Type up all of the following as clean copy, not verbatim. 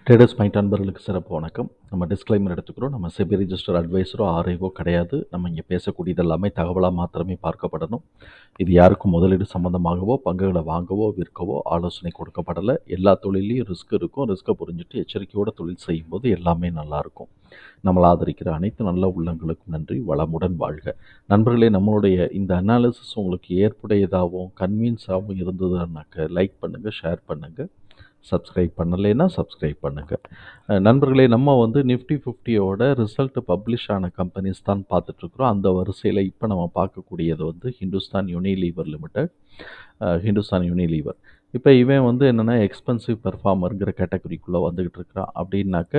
Traders mind அன்பர்களுக்கு சிறப்பு வணக்கம். நம்ம டிஸ்க்ளைமர் எடுத்துக்கிறோம். நம்ம செபி ரிஜிஸ்டர் அட்வைஸரோ ஆர்ஐஓ கிடையாது. நம்ம இங்கே பேசக்கூடியது எல்லாமே தகவலாக மாத்திரமே பார்க்கப்படணும். இது யாருக்கும் முதலீடு சம்பந்தமாகவோ பங்குகளை வாங்கவோ விற்கவோ ஆலோசனை கொடுக்கப்படலை. எல்லா தொழிலையும் ரிஸ்க் இருக்கும். ரிஸ்க்கை புரிஞ்சுட்டு எச்சரிக்கையோட தொழில் செய்யும்போது எல்லாமே நல்லாயிருக்கும். நம்மளை ஆதரிக்கிற அனைத்து நல்ல உள்ளங்களுக்கும் நன்றி. வளமுடன் வாழ்க. நண்பர்களே, நம்மளுடைய இந்த அனாலிசிஸ் உங்களுக்கு ஏற்புடையதாகவும் கன்வீன்ஸாகவும் இருந்ததுன்னாக்க லைக் பண்ணுங்கள், ஷேர் பண்ணுங்கள். சப்ஸ்கிரைப் பண்ணலைன்னா சப்ஸ்கிரைப் பண்ணுங்கள். நண்பர்களே, நம்ம வந்து நிஃப்டி 50யோட ரிசல்ட் பப்ளிஷ் ஆன கம்பெனிஸ் தான் பார்த்துட்ருக்குறோம். அந்த வரிசையில் இப்போ நம்ம பார்க்கக்கூடியது வந்து Hindustan Unilever limited. Hindustan Unilever இப்போ இவன் வந்து என்னென்னா எக்ஸ்பென்சிவ் பெர்ஃபார்மருங்கிற கேட்டகரிக்குள்ளே வந்துக்கிட்டு இருக்கிறான். அப்படின்னாக்க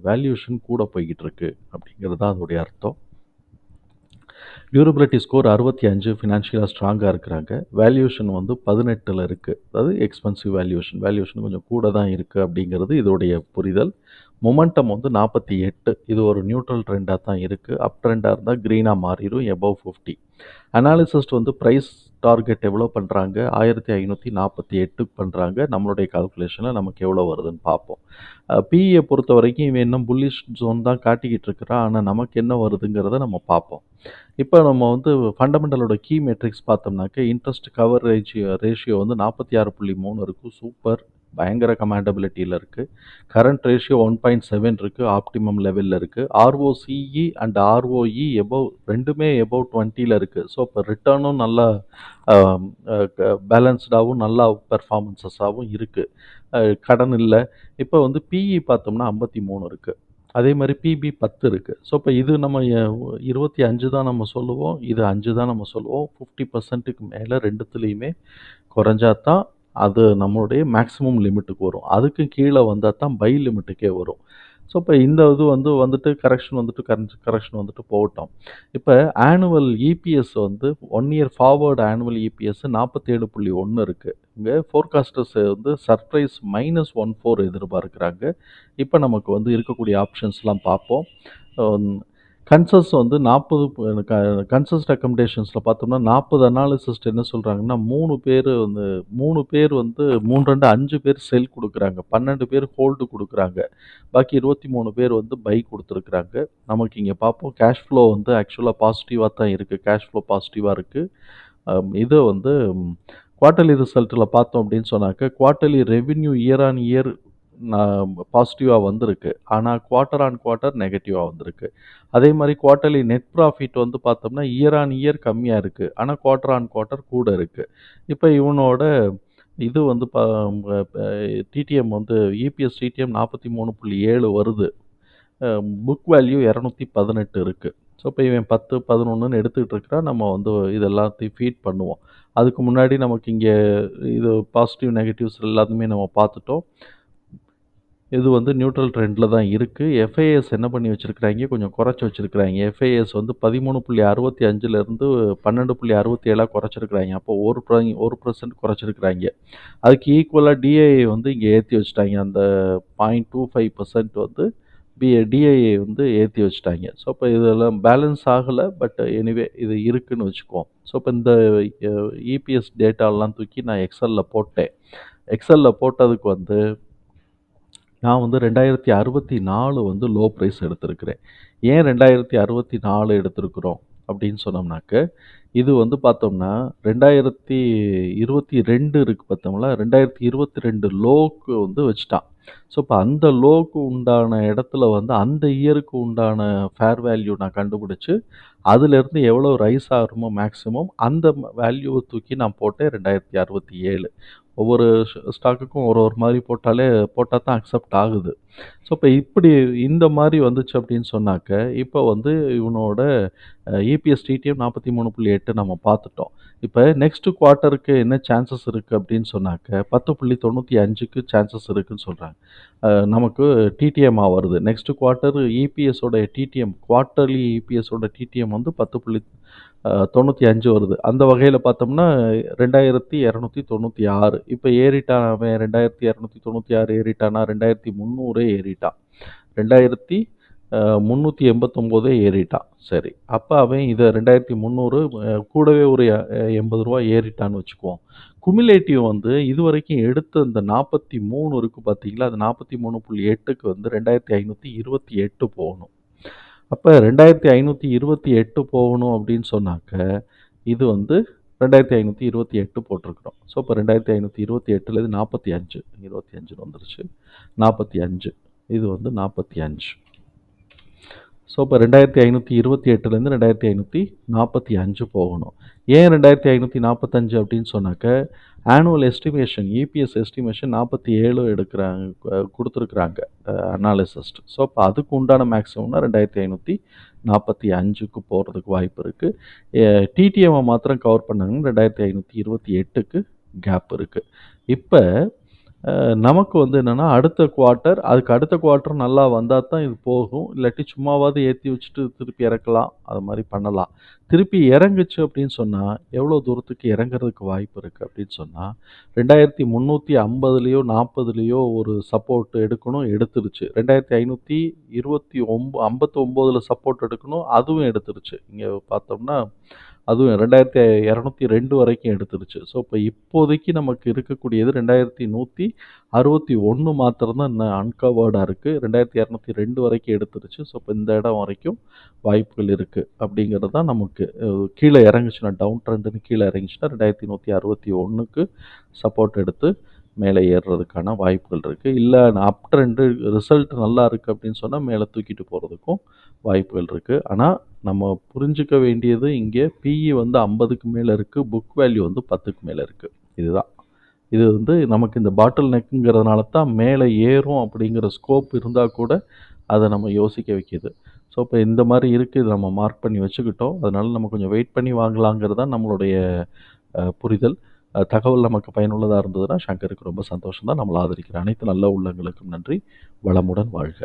வேல்யூஷன் கூட போய்கிட்டு இருக்கு அப்படிங்கிறது தான் அதோடைய அர்த்தம். டியூரபிலிட்டி ஸ்கோர் 65, ஃபினான்ஷியலாக ஸ்ட்ராங்காக இருக்கிறாங்க. வேல்யூஷன் வந்து 18ல் இருக்குது. அதாவது எக்ஸ்பென்சிவ் வேல்யூஷன் கொஞ்சம் கூட தான் இருக்குது அப்படிங்கிறது இதோடைய புரிதல். மொமெண்டம் வந்து 48. இது ஒரு நியூட்ரல் ட்ரெண்டாக தான் இருக்குது. அப் ட்ரெண்டாக இருந்தால் க்ரீனாக மாறிடும் எபவ் 50. அனாலிசிஸ்ட் வந்து ப்ரைஸ் டார்கெட் எவ்வளோ பண்ணுறாங்க? 1548 பண்ணுறாங்க. நம்மளுடைய கால்குலேஷனில் நமக்கு எவ்வளோ வருதுன்னு பார்ப்போம். பிஇயை பொறுத்த வரைக்கும் இவன் இன்னும் புல்லிஷ் ஜோன் தான் காட்டிக்கிட்டு இருக்கிறான். ஆனால் நமக்கு என்ன வருதுங்கிறத நம்ம பார்ப்போம். இப்போ நம்ம வந்து ஃபண்டமெண்டலோட கீ மெட்ரிக்ஸ் பார்த்தோம்னாக்க இன்ட்ரெஸ்ட் கவர் ரேஷியோ வந்து 46.3 இருக்கும். சூப்பர், பயங்கர கமாண்டபிலிட்டியில் இருக்குது. கரண்ட் ரேஷியோ 1.7 இருக்குது. ஆப்டிமம் லெவலில் இருக்குது. ஆர்ஓசிஇ அண்ட் ஆர்ஓஇ ரெண்டுமே எபவ் 20ல் இருக்குது. ஸோ இப்போ ரிட்டர்னும் நல்லா பேலன்ஸ்டாகவும் நல்லா பெர்ஃபார்மன்ஸஸாகவும் இருக்குது. கடன் இல்லை. இப்போ வந்து பிஇ பார்த்தோம்னா 53 இருக்குது. அதே மாதிரி பிபி 10 இருக்குது. ஸோ இப்போ இது நம்ம 25 தான் நம்ம சொல்லுவோம், இது 5 தான் நம்ம சொல்லுவோம். 50%க்கு மேலே ரெண்டுத்துலேயுமே குறைஞ்சா தான் அது நம்மளுடைய மேக்ஸிமம் லிமிட்டுக்கு வரும். அதுக்கு கீழே வந்தால் தான் பை லிமிட்டுக்கே வரும். ஸோ இப்போ இந்த இது வந்துட்டு கரெக்ஷன் வந்துட்டு போகட்டும். இப்போ ஆனுவல் இபிஎஸ் வந்து 1 இயர் ஃபார்வர்டு ஆனுவல் இபிஎஸ் 47.1 இருக்குது. இங்கே ஃபோர்காஸ்டர்ஸ் வந்து சர்ப்ரைஸ் -14 எதிர்பார்க்குறாங்க. இப்போ நமக்கு வந்து இருக்கக்கூடிய ஆப்ஷன்ஸ்லாம் பார்ப்போம். கன்சஸ் வந்து 40 கன்சஸ் ரெக்கமெண்டேஷன்ஸில் பார்த்தோம்னா 40 அனாலிசிஸ்ட் என்ன சொல்கிறாங்கன்னா 3 பேர் வந்து 5 பேர் செல் கொடுக்குறாங்க, 12 பேர் ஹோல்டு கொடுக்குறாங்க, பாக்கி 23 பேர் வந்து பை கொடுத்துருக்குறாங்க. நமக்கு இங்கே பார்ப்போம். கேஷ் ஃப்ளோ வந்து ஆக்சுவலாக பாசிட்டிவாக தான் இருக்குது. கேஷ் ஃப்ளோ பாசிட்டிவாக இருக்குது. இது வந்து குவார்ட்டர்லி ரிசல்ட்டில் பார்த்தோம் அப்படின்னு சொன்னாக்க quarterly revenue year on year பாசிட்டிவாக வந்திருக்கு. ஆனால் குவார்ட்டர் ஆன் குவார்ட்டர் நெகட்டிவாக வந்திருக்கு. அதே மாதிரி குவார்ட்டர்லி நெட் ப்ராஃபிட் வந்து பார்த்தோம்னா இயர் ஆன் இயர் கம்மியாக இருக்குது. ஆனால் குவார்ட்டர் ஆன் குவார்ட்டர் கூட இருக்குது. இப்போ இவனோட இது வந்து டிடிஎம் வந்து இபிஎஸ் டிடிஎம் 43.7 வருது. புக் வேல்யூ 218 இருக்குது. ஸோ இப்போ இவன் 10, 11ன்னு எடுத்துக்கிட்டு இருக்கிறான். நம்ம வந்து இதெல்லாத்தையும் ஃபீட் பண்ணுவோம். அதுக்கு முன்னாடி நமக்கு இங்கே இது பாசிட்டிவ் நெகட்டிவ்ஸ் எல்லாத்தையுமே நம்ம பார்த்துட்டோம். இது வந்து நியூட்ரல் ட்ரெண்டில் தான் இருக்குது. எஃப்ஐஎஸ் என்ன பண்ணி வச்சுருக்கிறாங்க, கொஞ்சம் குறைச்சி வச்சுருக்கிறாங்க. எஃப்ஐஎஸ் வந்து 13.65லேருந்து 12.67 குறைச்சிருக்கிறாங்க. அப்போ 1% குறைச்சிருக்கிறாங்க. அதுக்கு ஈக்குவலாக டிஐஏ வந்து இங்கே ஏற்றி வச்சுட்டாங்க. அந்த 0.25% வந்து டிஐஏ வந்து ஏற்றி வச்சுட்டாங்க. ஸோ இப்போ இதெல்லாம் பேலன்ஸ் ஆகலை. பட் எனிவே இது இருக்குதுன்னு வச்சுக்குவோம். ஸோ இப்போ இந்த இபிஎஸ் டேட்டாலாம் தூக்கி நான் எக்ஸலில் போட்டேன். எக்ஸலில் போட்டதுக்கு வந்து நான் வந்து 2064 வந்து லோ ப்ரைஸ் எடுத்திருக்கிறேன். ஏன் 2064 எடுத்திருக்கிறோம் அப்படின்னு சொன்னோம்னாக்க, இது வந்து பார்த்தோம்னா 2022 இருக்குது பார்த்தோம்ல, 2022 லோக்கு வந்து வச்சுட்டான். ஸோ இப்போ அந்த லோக்கு உண்டான இடத்துல வந்து அந்த இயருக்கு உண்டான ஃபேர் வேல்யூ நான் கண்டுபிடிச்சி அதுலேருந்து எவ்வளோ ரைஸ் ஆகுமோ மேக்ஸிமம் அந்த வேல்யூவை தூக்கி நான் போட்டேன் 2067. ஒவ்வொரு ஸ்டாக்குக்கும் ஒரு மாதிரி போட்டால் தான் அக்செப்ட் ஆகுது. ஸோ இப்போ இப்படி இந்த மாதிரி வந்துச்சு அப்படின்னு சொன்னாக்க, இப்போ வந்து இவனோட இபிஎஸ் டிடிஎம் 43.8 நம்ம பார்த்துட்டோம். இப்போ நெக்ஸ்ட் குவார்ட்டருக்கு என்ன சான்சஸ் இருக்குது அப்படின்னு சொன்னாக்க 10.95க்கு சான்சஸ் இருக்குதுன்னு சொல்கிறாங்க. நமக்கு டிடிஎம்மாக வருது. நெக்ஸ்ட் குவார்ட்டர் இபிஎஸோட டிடிஎம் குவார்ட்டர்லி இபிஎஸோட டிடிஎம் வந்து 10.95 வருது. அந்த வகையில் பார்த்தோம்னா 2296. இப்போ ஏறிட்டான் அவன். 2296 ஏறிட்டானா, 2300 ஏறிட்டான், 2389 ஏறிட்டான். சரி, அப்போ அவன் இதை 2300 கூடவே ஒரு 80 ரூபா ஏறிட்டான்னு வச்சுக்குவோம். குமுலேட்டிவ் வந்து இதுவரைக்கும் எடுத்த இந்த 43 இருக்கு பார்த்தீங்களா? அது 43.8க்கு வந்து 2528 போகணும். அப்ப 2528 போகணும் அப்படின்னு சொன்னாக்க, இது வந்து 2528 போட்டிருக்கிறோம். ஸோ, இப்ப 2528லேருந்து 45 25ன்னு வந்துருச்சு. 45 இது வந்து 45. ஸோ, இப்போ 2528லேருந்து 2545 போகணும். ஏன் 2545 அப்படின்னு சொன்னாக்க, ஆனுவல் எஸ்டிமேஷன் இபிஎஸ் எஸ்டிமேஷன் 47 எடுக்கிறாங்க குடுத்துருக்குறாங்க அனாலிசிஸ்ட். ஸோ, அப்போ அதுக்கு உண்டான மேக்ஸிமம்னா 2545க்கு போறதுக்கு வாய்ப்பு இருக்கு. டிடிஎம்மை மாத்திரம் கவர் பண்ணாங்கன்னா 2528க்கு கேப் இருக்கு. இப்ப நமக்கு வந்து என்னன்னா, அடுத்த குவார்ட்டர் அதுக்கு அடுத்த குவார்ட்டர் நல்லா வந்தா தான் இது போகும். இல்லாட்டி சும்மாவாவது ஏத்தி வச்சுட்டு திருப்பி இறக்கலாம். அது மாரி பண்ணலாம். திருப்பி இறங்குச்சு அப்படின்னு சொன்னா, எவ்வளோ தூரத்துக்கு இறங்குறதுக்கு வாய்ப்பு இருக்கு அப்படின்னு சொன்னா, 2350லயோ 40லயோ ஒரு சப்போர்ட் எடுக்கணும், எடுத்துருச்சு. 2559ல சப்போர்ட் எடுக்கணும், அதுவும் எடுத்துருச்சு. இங்க பார்த்தோம்னா, அதுவும் 2202 வரைக்கும் எடுத்துருச்சு. ஸோ, இப்போ இப்போதைக்கு நமக்கு இருக்கக்கூடியது 2161 மாத்திரம் தான் இன்னும் அன்கவர்டா இருக்கு. 2202 வரைக்கும் எடுத்துருச்சு. ஸோ, இப்போ இந்த இடம் வரைக்கும் வாய்ப்புகள் இருக்கு. அப்படிங்கிறது தான் நமக்கு கீழ இறங்குச்சுன்னா டவுன் ட்ரெண்டுன்னு கீழ இறங்குச்சுன்னா 2161க்கு சப்போர்ட் எடுத்து மேலே ஏறுறதுக்கான வாய்ப்புகள் இருக்கு. இல்ல அப் ட்ரெண்டு ரிசல்ட் நல்லா இருக்கு அப்படின்னு சொன்னா மேல தூக்கிட்டு போறதுக்கும் வாய்ப்புகள் இருக்கு. ஆனா நம்ம புரிஞ்சுக்க வேண்டியது இங்கே பிஇ வந்து 50க்கு மேல இருக்கு. புக் வேல்யூ வந்து 10க்கு மேல இருக்கு. இதுதான். இது வந்து நமக்கு இந்த பாட்டில் நெக்குங்கிறதுனால தான் மேலே ஏறும் அப்படிங்கிற ஸ்கோப் இருந்தா கூட அத நம்ம யோசிக்க வைக்கிது. ஸோ, இப்போ இந்த மாரி இருக்கு. இத நம்ம மார்க் பண்ணி வச்சுக்கிட்டோம். அதனால நம்ம கொஞ்சம் வெயிட் பண்ணி வாங்கலாங்கிறது தான் நம்மளுடைய புரிதல். தகவல் நமக்கு பயனுள்ளதா இருந்ததுன்னா, சங்கருக்கு ரொம்ப சந்தோஷம் தான். நம்மள ஆதரிக்கிற அனைத்து நல்ல உள்ளங்களுக்கும் நன்றி. வளமுடன் வாழ்க.